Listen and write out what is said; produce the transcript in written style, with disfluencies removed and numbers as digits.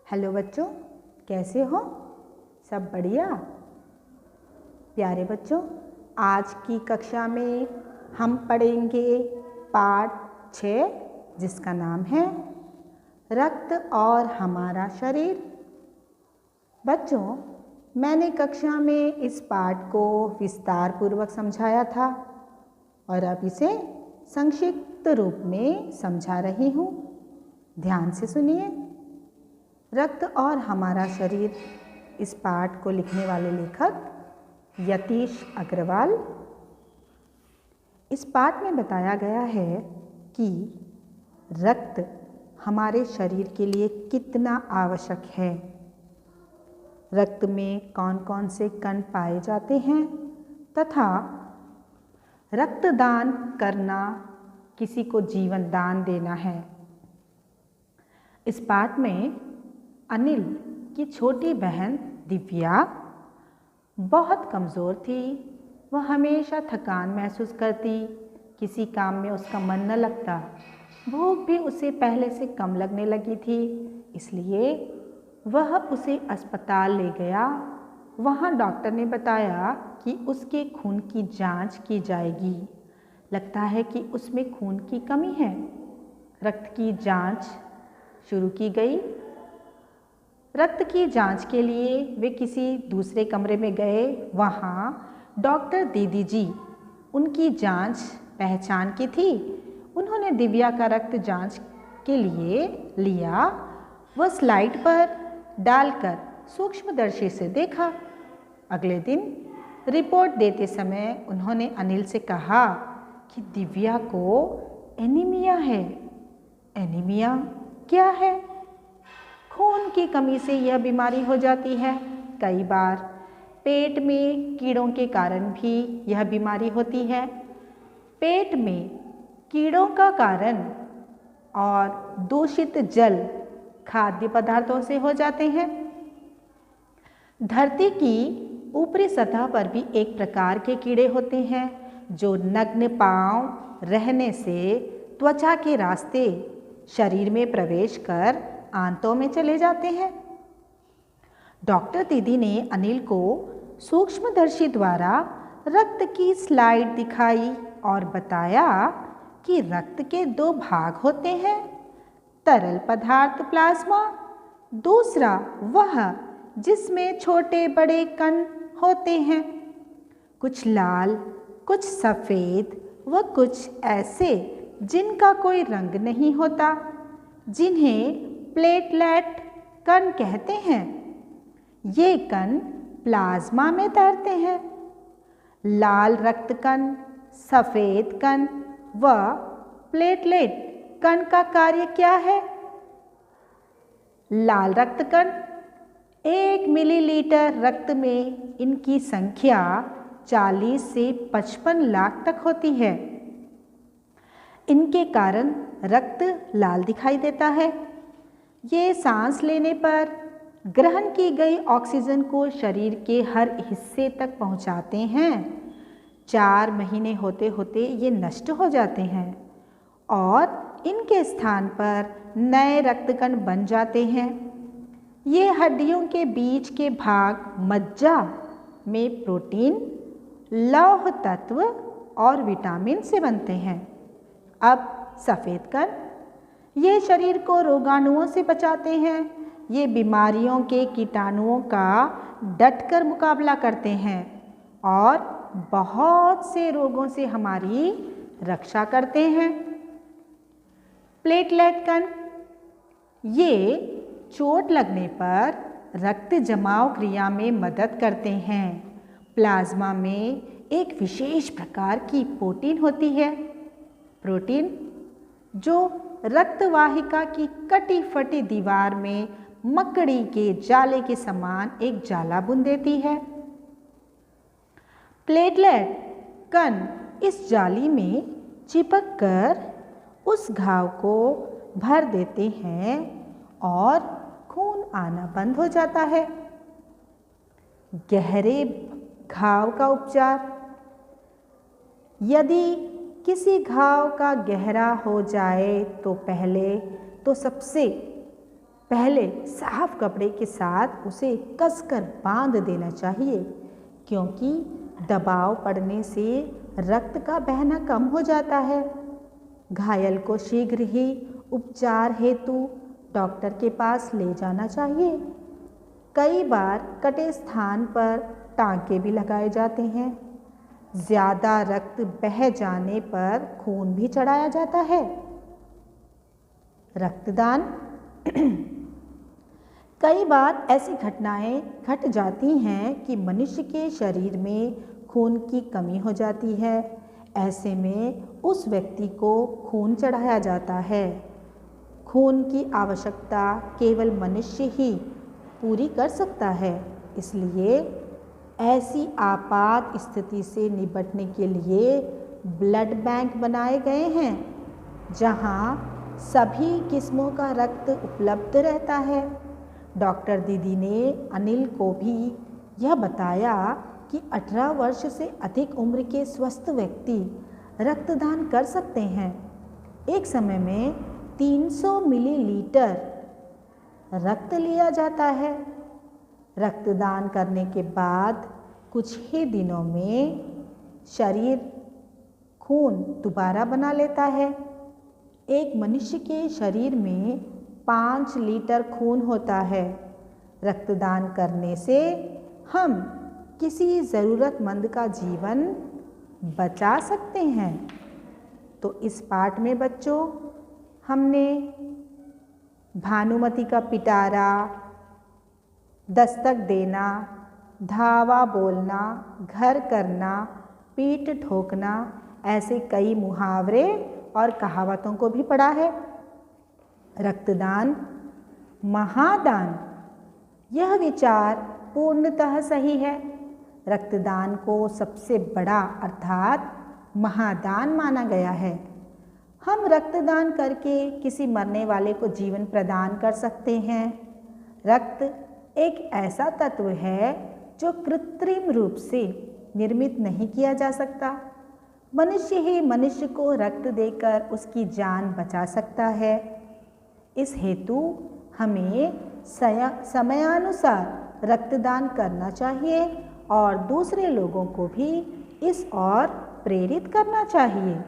Hello बच्चों, कैसे हो? सब बढ़िया? प्यारे बच्चों, आज की कक्षा में हम पढ़ेंगे पाठ 6 जिसका नाम है रक्त और हमारा शरीर। बच्चों, मैंने कक्षा में इस पाठ को विस्तार पूर्वक समझाया था और अब इसे संक्षिप्त रूप में समझा रही हूँ। ध्यान से सुनिए। रक्त और हमारा शरीर, इस पाठ को लिखने वाले लेखक यतीश अग्रवाल। इस पाठ में बताया गया है कि रक्त हमारे शरीर के लिए कितना आवश्यक है। रक्त में कौन कौन से कण पाए जाते हैं तथा रक्तदान करना किसी को जीवन दान देना है। इस पाठ में अनिल की छोटी बहन दिव्या बहुत कमज़ोर थी। वह हमेशा थकान महसूस करती, किसी काम में उसका मन न लगता। भूख भी उसे पहले से कम लगने लगी थी, इसलिए वह उसे अस्पताल ले गया। वहाँ डॉक्टर ने बताया कि उसके खून की जांच की जाएगी। लगता है कि उसमें खून की कमी है। रक्त की जांच शुरू की गई। रक्त की जांच के लिए वे किसी दूसरे कमरे में गए। वहाँ डॉक्टर दीदी जी उनकी जांच पहचान की थी। उन्होंने दिव्या का रक्त जांच के लिए लिया। वह स्लाइड पर डालकर सूक्ष्मदर्शी से देखा। अगले दिन रिपोर्ट देते समय उन्होंने अनिल से कहा कि दिव्या को एनीमिया है। एनीमिया क्या है? खून की कमी से यह बीमारी हो जाती है। कई बार पेट में कीड़ों के कारण भी यह बीमारी होती है। पेट में कीड़ों का कारण और दूषित जल खाद्य पदार्थों से हो जाते हैं। धरती की ऊपरी सतह पर भी एक प्रकार के कीड़े होते हैं जो नग्न पांव रहने से त्वचा के रास्ते शरीर में प्रवेश कर आंतों में चले जाते हैं। डॉक्टर दीदी ने अनिल को सूक्ष्मदर्शी द्वारा रक्त की स्लाइड दिखाई और बताया कि रक्त के 2 भाग होते हैं, तरल पदार्थ प्लाज्मा, दूसरा वह जिसमें छोटे बड़े कण होते हैं, कुछ लाल, कुछ सफ़ेद व कुछ ऐसे जिनका कोई रंग नहीं होता, जिन्हें प्लेटलेट कण कहते हैं। ये कण प्लाज्मा में तैरते हैं। लाल रक्त कण, सफ़ेद कण व प्लेटलेट कण का कार्य क्या है? लाल रक्त कण 1 मिलीलीटर रक्त में इनकी संख्या 40 से 55 लाख तक होती है। इनके कारण रक्त लाल दिखाई देता है। ये सांस लेने पर ग्रहण की गई ऑक्सीजन को शरीर के हर हिस्से तक पहुंचाते हैं। 4 महीने होते होते ये नष्ट हो जाते हैं और इनके स्थान पर नए रक्तकण बन जाते हैं। ये हड्डियों के बीच के भाग मज्जा में प्रोटीन, लौह तत्व और विटामिन से बनते हैं। अब सफ़ेद कण, ये शरीर को रोगाणुओं से बचाते हैं। ये बीमारियों के कीटाणुओं का डटकर मुकाबला करते हैं और बहुत से रोगों से हमारी रक्षा करते हैं। प्लेटलेट कण, ये चोट लगने पर रक्त जमाव क्रिया में मदद करते हैं। प्लाज्मा में एक विशेष प्रकार की प्रोटीन होती है। प्रोटीन जो रक्तवाहिका की कटी फटी दीवार में मकड़ी के जाले के समान एक जाला बुन देती है। प्लेटलेट कण इस जाली में चिपक कर उस घाव को भर देते हैं और खून आना बंद हो जाता है। गहरे घाव का उपचार। यदि किसी घाव का गहरा हो जाए तो पहले तो सबसे पहले साफ कपड़े के साथ उसे कसकर बांध देना चाहिए, क्योंकि दबाव पड़ने से रक्त का बहना कम हो जाता है। घायल को शीघ्र ही उपचार हेतु डॉक्टर के पास ले जाना चाहिए। कई बार कटे स्थान पर टांके भी लगाए जाते हैं। ज़्यादा रक्त बह जाने पर खून भी चढ़ाया जाता है। रक्तदान कई बार ऐसी घटनाएं घट जाती हैं कि मनुष्य के शरीर में खून की कमी हो जाती है। ऐसे में उस व्यक्ति को खून चढ़ाया जाता है। खून की आवश्यकता केवल मनुष्य ही पूरी कर सकता है, इसलिए ऐसी आपात स्थिति से निपटने के लिए ब्लड बैंक बनाए गए हैं, जहां सभी किस्मों का रक्त उपलब्ध रहता है। डॉक्टर दीदी ने अनिल को भी यह बताया कि 18 वर्ष से अधिक उम्र के स्वस्थ व्यक्ति रक्तदान कर सकते हैं। एक समय में 300 मिलीलीटर रक्त लिया जाता है। रक्तदान करने के बाद कुछ ही दिनों में शरीर खून दोबारा बना लेता है। एक मनुष्य के शरीर में 5 लीटर खून होता है। रक्तदान करने से हम किसी ज़रूरतमंद का जीवन बचा सकते हैं। तो इस पाठ में बच्चों हमने भानुमति का पिटारा, दस्तक देना, धावा बोलना, घर करना, पीठ ठोकना, ऐसे कई मुहावरे और कहावतों को भी पढ़ा है। रक्तदान महादान, यह विचार पूर्णतः सही है। रक्तदान को सबसे बड़ा अर्थात महादान माना गया है। हम रक्तदान करके किसी मरने वाले को जीवन प्रदान कर सकते हैं। रक्त एक ऐसा तत्व है जो कृत्रिम रूप से निर्मित नहीं किया जा सकता। मनुष्य ही मनुष्य को रक्त देकर उसकी जान बचा सकता है। इस हेतु हमें समयानुसार रक्तदान करना चाहिए और दूसरे लोगों को भी इस ओर प्रेरित करना चाहिए।